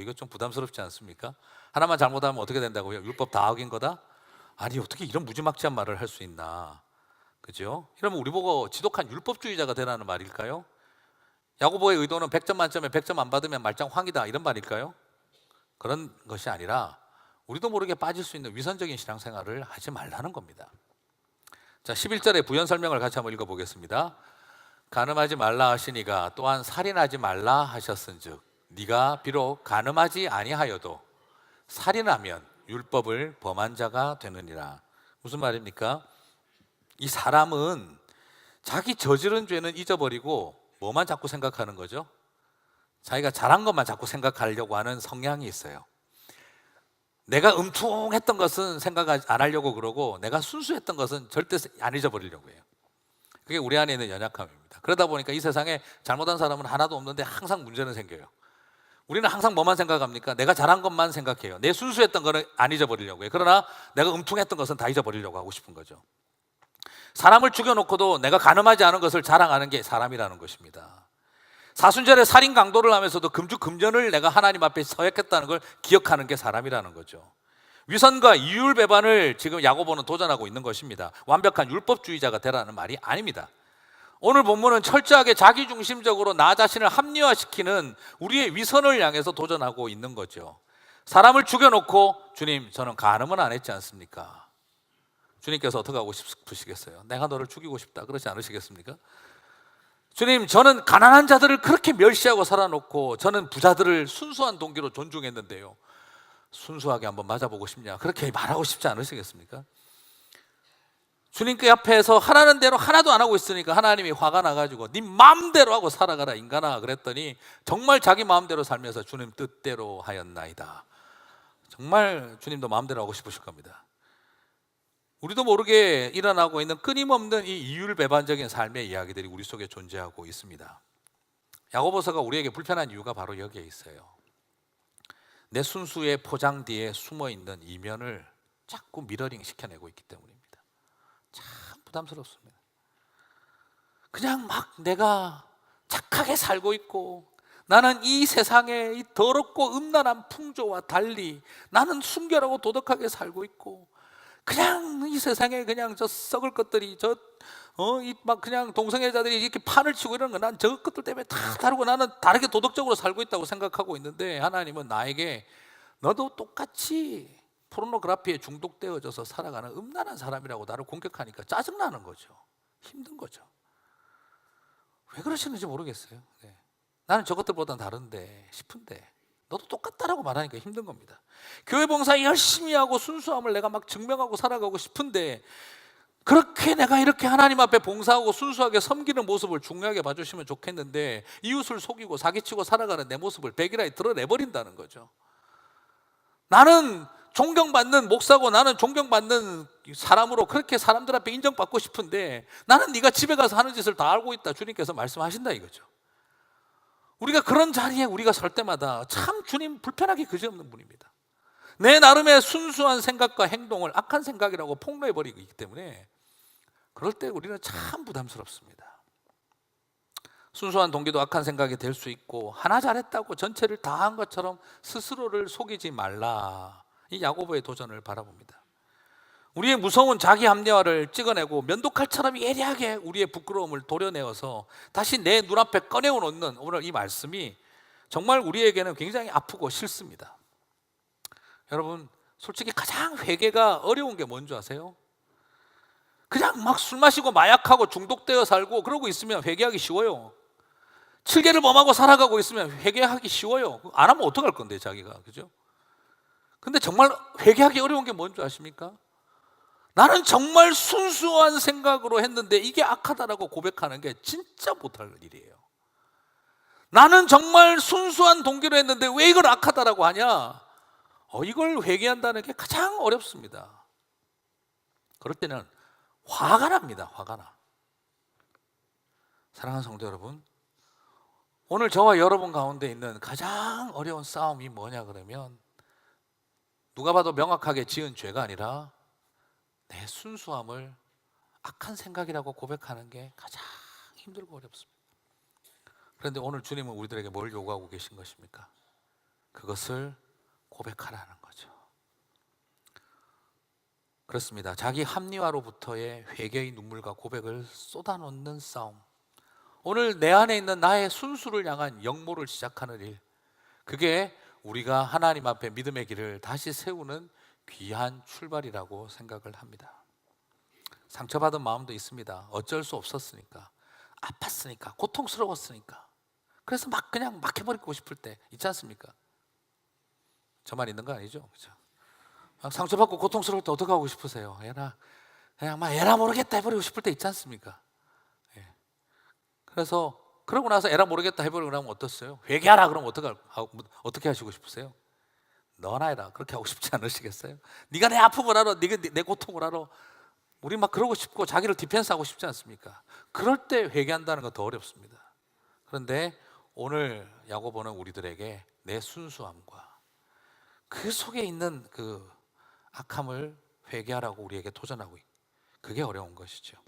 이거 좀 부담스럽지 않습니까? 하나만 잘못하면 어떻게 된다고요? 율법 다 어긴 거다? 아니, 어떻게 이런 무지막지한 말을 할 수 있나? 그죠? 이러면 우리 보고 지독한 율법주의자가 되라는 말일까요? 야고보의 의도는 100점 만점에 100점 안 받으면 말짱 황이다, 이런 말일까요? 그런 것이 아니라 우리도 모르게 빠질 수 있는 위선적인 신앙생활을 하지 말라는 겁니다. 자, 11절의 부연 설명을 같이 한번 읽어보겠습니다. 간음하지 말라 하시니가 또한 살인하지 말라 하셨은즉 네가 비록 간음하지 아니하여도 살인하면 율법을 범한 자가 되느니라. 무슨 말입니까? 이 사람은 자기 저지른 죄는 잊어버리고 뭐만 자꾸 생각하는 거죠? 자기가 잘한 것만 자꾸 생각하려고 하는 성향이 있어요. 내가 음퉁했던 것은 생각 안 하려고 그러고 내가 순수했던 것은 절대 안 잊어버리려고 해요. 그게 우리 안에 있는 연약함입니다. 그러다 보니까 이 세상에 잘못한 사람은 하나도 없는데 항상 문제는 생겨요. 우리는 항상 뭐만 생각합니까? 내가 잘한 것만 생각해요. 내 순수했던 거는 안 잊어버리려고 해요. 그러나 내가 음퉁했던 것은 다 잊어버리려고 하고 싶은 거죠. 사람을 죽여놓고도 내가 간음하지 않은 것을 자랑하는 게 사람이라는 것입니다. 사순절에 살인 강도를 하면서도 금주금전을 내가 하나님 앞에 서약했다는 걸 기억하는 게 사람이라는 거죠. 위선과 이율 배반을 지금 야고보는 도전하고 있는 것입니다. 완벽한 율법주의자가 되라는 말이 아닙니다. 오늘 본문은 철저하게 자기중심적으로 나 자신을 합리화시키는 우리의 위선을 향해서 도전하고 있는 거죠. 사람을 죽여놓고 주님, 저는 간음은 안 했지 않습니까? 주님께서 어떻게 하고 싶으시겠어요? 내가 너를 죽이고 싶다, 그러지 않으시겠습니까? 주님, 저는 가난한 자들을 그렇게 멸시하고 살아놓고 저는 부자들을 순수한 동기로 존중했는데요, 순수하게 한번 맞아보고 싶냐, 그렇게 말하고 싶지 않으시겠습니까? 주님께 앞에서 하라는 대로 하나도 안 하고 있으니까 하나님이 화가 나가지고 네 마음대로 하고 살아가라 인간아 그랬더니 정말 자기 마음대로 살면서 주님 뜻대로 하였나이다. 정말 주님도 마음대로 하고 싶으실 겁니다. 우리도 모르게 일어나고 있는 끊임없는 이 이율배반적인 삶의 이야기들이 우리 속에 존재하고 있습니다. 야고보서가 우리에게 불편한 이유가 바로 여기에 있어요. 내 순수의 포장 뒤에 숨어있는 이면을 자꾸 미러링 시켜내고 있기 때문입니다. 참 부담스럽습니다. 그냥 막 내가 착하게 살고 있고 나는 이 세상의 이 더럽고 음란한 풍조와 달리 나는 순결하고 도덕하게 살고 있고 그냥 이 세상에 그냥 저 썩을 것들이 막 그냥 동성애자들이 이렇게 판을 치고 이러는 거 난 저 것들 때문에 다 다르고 나는 다르게 도덕적으로 살고 있다고 생각하고 있는데 하나님은 나에게 너도 똑같이 포르노그래피에 중독되어져서 살아가는 음란한 사람이라고 나를 공격하니까 짜증나는 거죠. 힘든 거죠. 왜 그러시는지 모르겠어요. 네. 나는 저것들보다 다른데 싶은데 너도 똑같다라고 말하니까 힘든 겁니다. 교회 봉사 열심히 하고 순수함을 내가 막 증명하고 살아가고 싶은데 그렇게 내가 이렇게 하나님 앞에 봉사하고 순수하게 섬기는 모습을 중요하게 봐주시면 좋겠는데 이웃을 속이고 사기치고 살아가는 내 모습을 백일하에 드러내버린다는 거죠. 나는 존경받는 목사고 나는 존경받는 사람으로 그렇게 사람들 앞에 인정받고 싶은데 나는 네가 집에 가서 하는 짓을 다 알고 있다, 주님께서 말씀하신다 이거죠. 우리가 그런 자리에 우리가 설 때마다 참 주님 불편하게 그지없는 분입니다. 내 나름의 순수한 생각과 행동을 악한 생각이라고 폭로해버리고 있기 때문에 그럴 때 우리는 참 부담스럽습니다. 순수한 동기도 악한 생각이 될 수 있고 하나 잘했다고 전체를 다 한 것처럼 스스로를 속이지 말라, 이 야고보의 도전을 바라봅니다. 우리의 무서운 자기 합리화를 찍어내고 면도칼처럼 예리하게 우리의 부끄러움을 도려내어서 다시 내 눈앞에 꺼내놓는 오늘 이 말씀이 정말 우리에게는 굉장히 아프고 싫습니다. 여러분, 솔직히 가장 회개가 어려운 게 뭔지 아세요? 그냥 막 술 마시고 마약하고 중독되어 살고 그러고 있으면 회개하기 쉬워요. 7계를 범하고 살아가고 있으면 회개하기 쉬워요. 안 하면 어떡할 건데 자기가, 그죠? 근데 정말 회개하기 어려운 게 뭔지 아십니까? 나는 정말 순수한 생각으로 했는데 이게 악하다라고 고백하는 게 진짜 못할 일이에요. 나는 정말 순수한 동기로 했는데 왜 이걸 악하다라고 하냐? 이걸 회개한다는 게 가장 어렵습니다. 그럴 때는 화가 납니다. 화가 나. 사랑하는 성도 여러분, 오늘 저와 여러분 가운데 있는 가장 어려운 싸움이 뭐냐 그러면 누가 봐도 명확하게 지은 죄가 아니라 내 순수함을 악한 생각이라고 고백하는 게 가장 힘들고 어렵습니다. 그런데 오늘 주님은 우리들에게 뭘 요구하고 계신 것입니까? 그것을 고백하라는 거죠. 그렇습니다. 자기 합리화로부터의 회개의 눈물과 고백을 쏟아놓는 싸움, 오늘 내 안에 있는 나의 순수를 향한 역모를 시작하는 일, 그게 우리가 하나님 앞에 믿음의 길을 다시 세우는 귀한 출발이라고 생각을 합니다. 상처받은 마음도 있습니다. 어쩔 수 없었으니까, 아팠으니까, 고통스러웠으니까. 그래서 막 그냥 막 해버리고 싶을 때 있지 않습니까? 저만 있는 거 아니죠? 그렇죠? 상처받고 고통스러울 때 어떻게 하고 싶으세요? 그냥 막 에라 모르겠다 해버리고 싶을 때 있지 않습니까? 예. 그래서 그러고 나서 에라 모르겠다 해버리고 나면 어떻어요? 회개하라 그러면 어떻게 하시고 싶으세요? 너나 해라 그렇게 하고 싶지 않으시겠어요? 네가 내 아픔을 알아, 네가 내 고통을 알아. 우리 막 그러고 싶고 자기를 디펜스하고 싶지 않습니까? 그럴 때 회개한다는 건 더 어렵습니다. 그런데 오늘 야고보는 우리들에게 내 순수함과 그 속에 있는 그 악함을 회개하라고 우리에게 도전하고 있고, 그게 어려운 것이죠.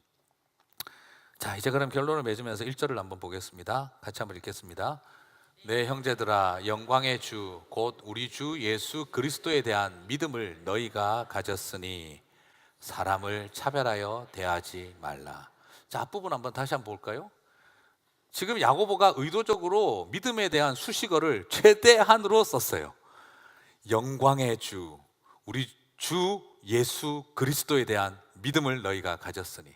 자, 이제 그럼 결론을 맺으면서 1절을 한번 보겠습니다. 같이 한번 읽겠습니다. 네, 형제들아, 영광의 주 곧 우리 주 예수 그리스도에 대한 믿음을 너희가 가졌으니 사람을 차별하여 대하지 말라. 자, 앞부분 한번 다시 한번 볼까요? 지금 야고보가 의도적으로 믿음에 대한 수식어를 최대한으로 썼어요. 영광의 주, 우리 주 예수 그리스도에 대한 믿음을 너희가 가졌으니.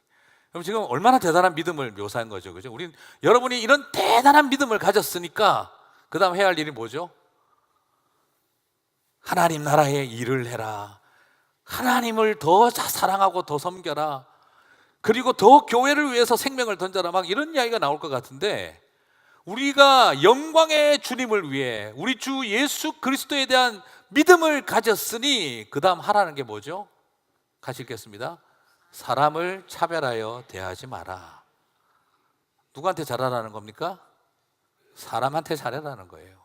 그럼 지금 얼마나 대단한 믿음을 묘사한 거죠, 그죠? 우린 여러분이 이런 대단한 믿음을 가졌으니까 그 다음 해야 할 일이 뭐죠? 하나님 나라의 일을 해라. 하나님을 더 사랑하고 더 섬겨라. 그리고 더 교회를 위해서 생명을 던져라. 막 이런 이야기가 나올 것 같은데, 우리가 영광의 주님을 위해 우리 주 예수 그리스도에 대한 믿음을 가졌으니 그 다음 하라는 게 뭐죠? 같이 읽겠습니다. 사람을 차별하여 대하지 마라. 누구한테 잘하라는 겁니까? 사람한테 잘하라는 거예요.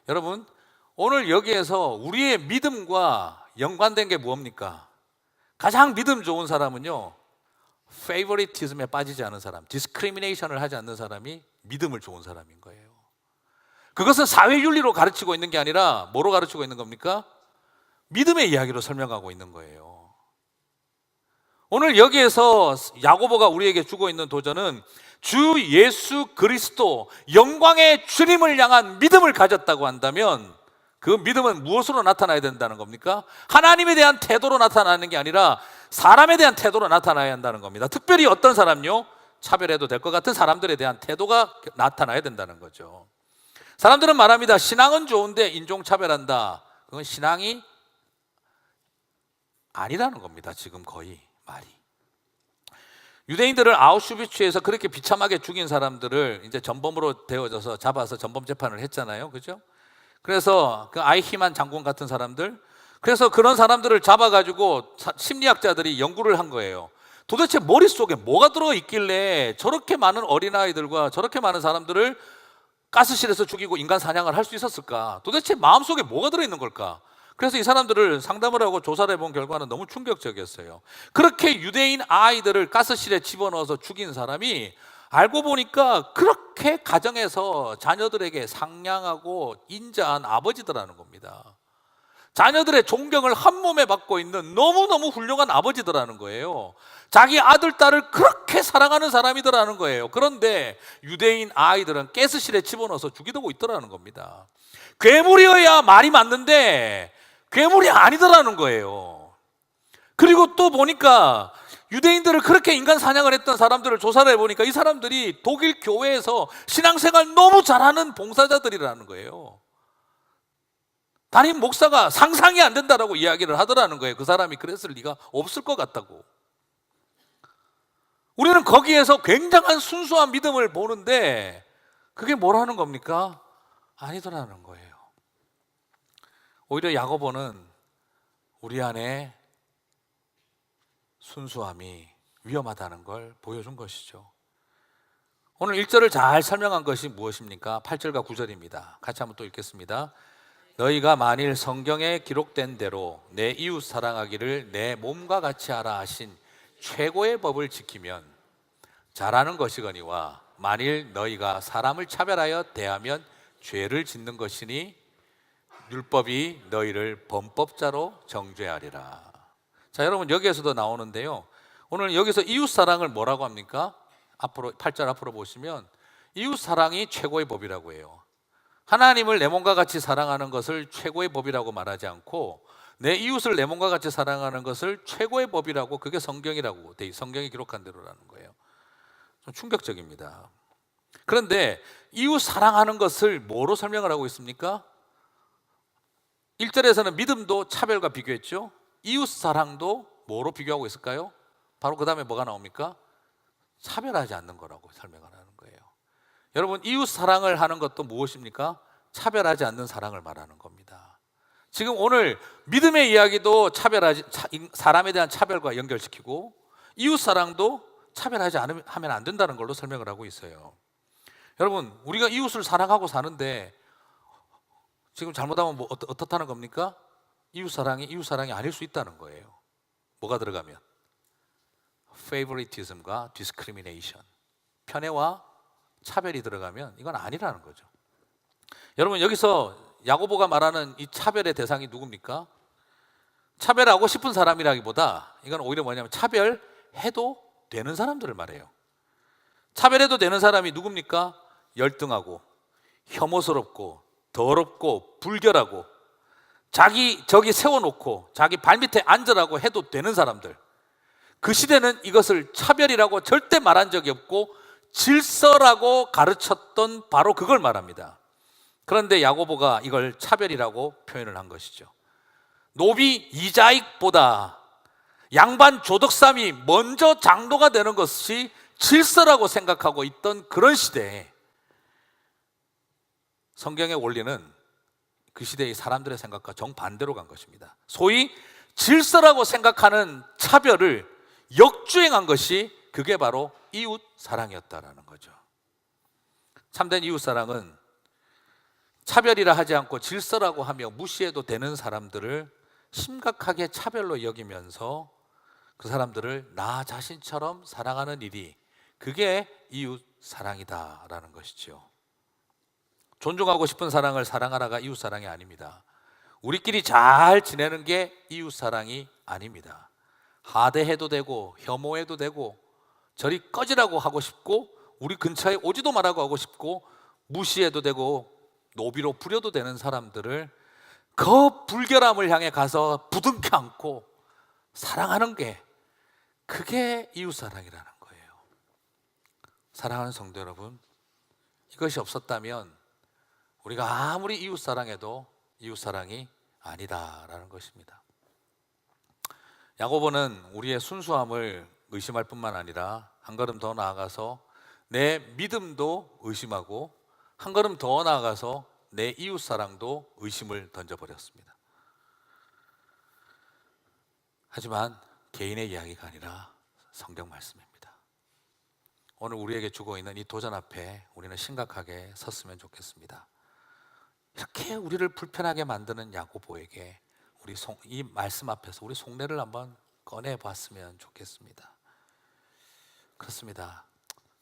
여러분, 오늘 여기에서 우리의 믿음과 연관된 게 뭡니까? 가장 믿음 좋은 사람은요, 페이버리티즘에 빠지지 않은 사람, 디스크리미네이션을 하지 않는 사람이 믿음을 좋은 사람인 거예요. 그것은 사회윤리로 가르치고 있는 게 아니라 뭐로 가르치고 있는 겁니까? 믿음의 이야기로 설명하고 있는 거예요. 오늘 여기에서 야고보가 우리에게 주고 있는 도전은 주 예수 그리스도 영광의 주님을 향한 믿음을 가졌다고 한다면 그 믿음은 무엇으로 나타나야 된다는 겁니까? 하나님에 대한 태도로 나타나는 게 아니라 사람에 대한 태도로 나타나야 한다는 겁니다. 특별히 어떤 사람요? 차별해도 될 것 같은 사람들에 대한 태도가 나타나야 된다는 거죠. 사람들은 말합니다. 신앙은 좋은데 인종차별한다. 그건 신앙이 아니라는 겁니다. 지금 거의 말이. 유대인들을 아우슈비츠에서 그렇게 비참하게 죽인 사람들을 이제 전범으로 되어져서 잡아서 전범 재판을 했잖아요. 그죠? 그래서 그 아이히만 장군 같은 사람들, 그래서 그런 사람들을 잡아가지고 심리학자들이 연구를 한 거예요. 도대체 머릿속에 뭐가 들어있길래 저렇게 많은 어린아이들과 저렇게 많은 사람들을 가스실에서 죽이고 인간 사냥을 할 수 있었을까? 도대체 마음속에 뭐가 들어있는 걸까? 그래서 이 사람들을 상담을 하고 조사를 해본 결과는 너무 충격적이었어요. 그렇게 유대인 아이들을 가스실에 집어넣어서 죽인 사람이 알고 보니까 그렇게 가정에서 자녀들에게 상냥하고 인자한 아버지더라는 겁니다. 자녀들의 존경을 한 몸에 받고 있는 너무너무 훌륭한 아버지더라는 거예요. 자기 아들, 딸을 그렇게 사랑하는 사람이더라는 거예요. 그런데 유대인 아이들은 가스실에 집어넣어서 죽이고 있더라는 겁니다. 괴물이어야 말이 맞는데 괴물이 아니더라는 거예요. 그리고 또 보니까 유대인들을 그렇게 인간 사냥을 했던 사람들을 조사를 해보니까 이 사람들이 독일 교회에서 신앙생활 너무 잘하는 봉사자들이라는 거예요. 담임 목사가 상상이 안 된다라고 이야기를 하더라는 거예요. 그 사람이 그랬을 리가 없을 것 같다고. 우리는 거기에서 굉장한 순수한 믿음을 보는데 그게 뭐라는 겁니까? 아니더라는 거예요. 오히려 야고보는 우리 안에 순수함이 위험하다는 걸 보여준 것이죠. 오늘 1절을 잘 설명한 것이 무엇입니까? 8절과 9절입니다. 같이 한번 또 읽겠습니다. 너희가 만일 성경에 기록된 대로 내 이웃 사랑하기를 내 몸과 같이 하라 하신 최고의 법을 지키면 잘하는 것이거니와 만일 너희가 사람을 차별하여 대하면 죄를 짓는 것이니 율법이 너희를 범법자로 정죄하리라. 자, 여러분 여기에서도 나오는데요. 오늘 여기서 이웃 사랑을 뭐라고 합니까? 앞으로 8절 앞으로 보시면 이웃 사랑이 최고의 법이라고 해요. 하나님을 내 몸과 같이 사랑하는 것을 최고의 법이라고 말하지 않고 내 이웃을 내 몸과 같이 사랑하는 것을 최고의 법이라고, 그게 성경이라고 성경이 기록한 대로라는 거예요. 좀 충격적입니다. 그런데 이웃 사랑하는 것을 뭐로 설명을 하고 있습니까? 1절에서는 믿음도 차별과 비교했죠. 이웃 사랑도 뭐로 비교하고 있을까요? 바로 그 다음에 뭐가 나옵니까? 차별하지 않는 거라고 설명을 하는 거예요. 여러분, 이웃 사랑을 하는 것도 무엇입니까? 차별하지 않는 사랑을 말하는 겁니다. 지금 오늘 믿음의 이야기도 사람에 대한 차별과 연결시키고 이웃 사랑도 차별하지 하면 안 된다는 걸로 설명을 하고 있어요. 여러분, 우리가 이웃을 사랑하고 사는데 지금 잘못하면 어떻다는 겁니까? 이웃 사랑이 아닐 수 있다는 거예요. 뭐가 들어가면? favoritism과 discrimination, 편애와 차별이 들어가면 이건 아니라는 거죠. 여러분, 여기서 야고보가 말하는 이 차별의 대상이 누굽니까? 차별하고 싶은 사람이라기보다 이건 오히려 뭐냐면 차별해도 되는 사람들을 말해요. 차별해도 되는 사람이 누굽니까? 열등하고 혐오스럽고 더럽고 불결하고 저기 세워놓고 자기 발밑에 앉으라고 해도 되는 사람들. 그 시대는 이것을 차별이라고 절대 말한 적이 없고 질서라고 가르쳤던 바로 그걸 말합니다. 그런데 야고보가 이걸 차별이라고 표현을 한 것이죠. 노비 이자익보다 양반 조덕삼이 먼저 장로가 되는 것이 질서라고 생각하고 있던 그런 시대에 성경의 원리는 그 시대의 사람들의 생각과 정반대로 간 것입니다. 소위 질서라고 생각하는 차별을 역주행한 것이 그게 바로 이웃 사랑이었다라는 거죠. 참된 이웃 사랑은 차별이라 하지 않고 질서라고 하며 무시해도 되는 사람들을 심각하게 차별로 여기면서 그 사람들을 나 자신처럼 사랑하는 일이, 그게 이웃 사랑이다라는 것이죠. 존중하고 싶은 사랑을 사랑하라가 이웃 사랑이 아닙니다. 우리끼리 잘 지내는 게 이웃 사랑이 아닙니다. 하대해도 되고 혐오해도 되고 저리 꺼지라고 하고 싶고 우리 근처에 오지도 말라고 하고 싶고 무시해도 되고 노비로 부려도 되는 사람들을 그 불결함을 향해 가서 부둥켜 안고 사랑하는 게, 그게 이웃사랑이라는 거예요. 사랑하는 성도 여러분, 이것이 없었다면 우리가 아무리 이웃사랑해도 이웃사랑이 아니다라는 것입니다. 야고보는 우리의 순수함을 의심할 뿐만 아니라 한 걸음 더 나아가서 내 믿음도 의심하고 한 걸음 더 나아가서 내 이웃사랑도 의심을 던져버렸습니다. 하지만 개인의 이야기가 아니라 성경 말씀입니다. 오늘 우리에게 주고 있는 이 도전 앞에 우리는 심각하게 섰으면 좋겠습니다. 이렇게 우리를 불편하게 만드는 야고보에게 우리 이 말씀 앞에서 우리 속내를 한번 꺼내봤으면 좋겠습니다. 그렇습니다.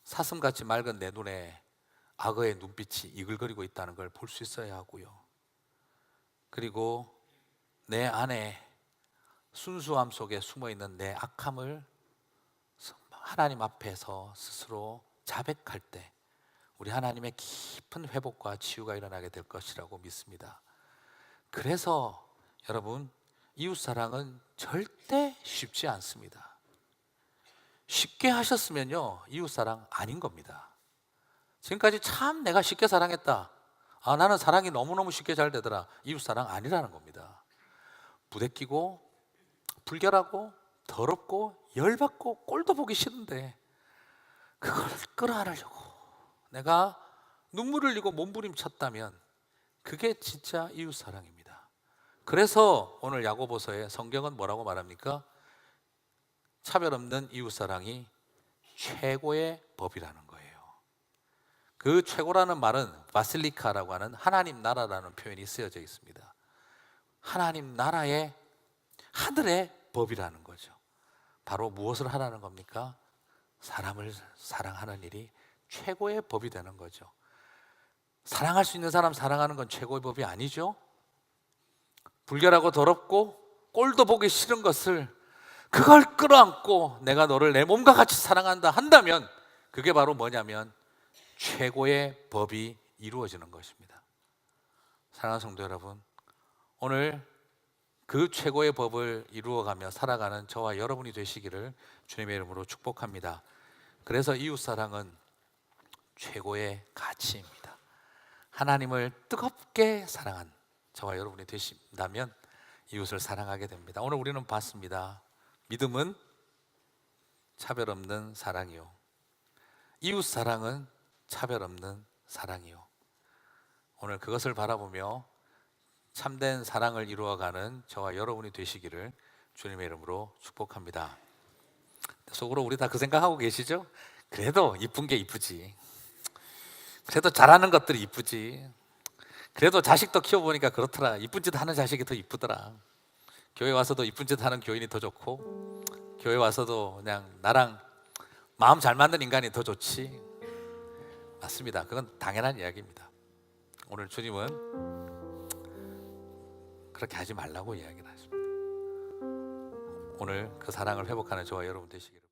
사슴같이 맑은 내 눈에 악어의 눈빛이 이글거리고 있다는 걸 볼 수 있어야 하고요. 그리고 내 안에 순수함 속에 숨어있는 내 악함을 하나님 앞에서 스스로 자백할 때 우리 하나님의 깊은 회복과 치유가 일어나게 될 것이라고 믿습니다. 그래서 여러분, 이웃사랑은 절대 쉽지 않습니다. 쉽게 하셨으면요, 이웃사랑 아닌 겁니다. 지금까지 참 내가 쉽게 사랑했다, 나는 사랑이 너무너무 쉽게 잘 되더라, 이웃사랑 아니라는 겁니다. 부대끼고 불결하고 더럽고 열받고 꼴도 보기 싫은데 그걸 끌어안으려고 내가 눈물을 흘리고 몸부림쳤다면 그게 진짜 이웃사랑입니다. 그래서 오늘 야고보서에 성경은 뭐라고 말합니까? 차별 없는 이웃사랑이 최고의 법이라는 거예요. 그 최고라는 말은 바실리카라고 하는 하나님 나라라는 표현이 쓰여져 있습니다. 하나님 나라의 하늘의 법이라는 거죠. 바로 무엇을 하라는 겁니까? 사람을 사랑하는 일이 최고의 법이 되는 거죠. 사랑할 수 있는 사람 사랑하는 건 최고의 법이 아니죠. 불결하고 더럽고 꼴도 보기 싫은 것을 그걸 끌어안고 내가 너를 내 몸과 같이 사랑한다 한다면 그게 바로 뭐냐면 최고의 법이 이루어지는 것입니다. 사랑하는 성도 여러분, 오늘 그 최고의 법을 이루어가며 살아가는 저와 여러분이 되시기를 주님의 이름으로 축복합니다. 그래서 이웃사랑은 최고의 가치입니다. 하나님을 뜨겁게 사랑한 저와 여러분이 되신다면 이웃을 사랑하게 됩니다. 오늘 우리는 봤습니다. 믿음은 차별 없는 사랑이요, 이웃사랑은 차별 없는 사랑이요. 오늘 그것을 바라보며 참된 사랑을 이루어가는 저와 여러분이 되시기를 주님의 이름으로 축복합니다. 속으로 우리 다 그 생각하고 계시죠? 그래도 이쁜 게 이쁘지, 그래도 잘하는 것들이 이쁘지, 그래도 자식도 키워보니까 그렇더라, 이쁜 짓 하는 자식이 더 이쁘더라, 교회 와서도 이쁜 짓 하는 교인이 더 좋고 교회 와서도 그냥 나랑 마음 잘 맞는 인간이 더 좋지. 맞습니다. 그건 당연한 이야기입니다. 오늘 주님은 그렇게 하지 말라고 이야기를 하십니다. 오늘 그 사랑을 회복하는 저와 여러분 되시기를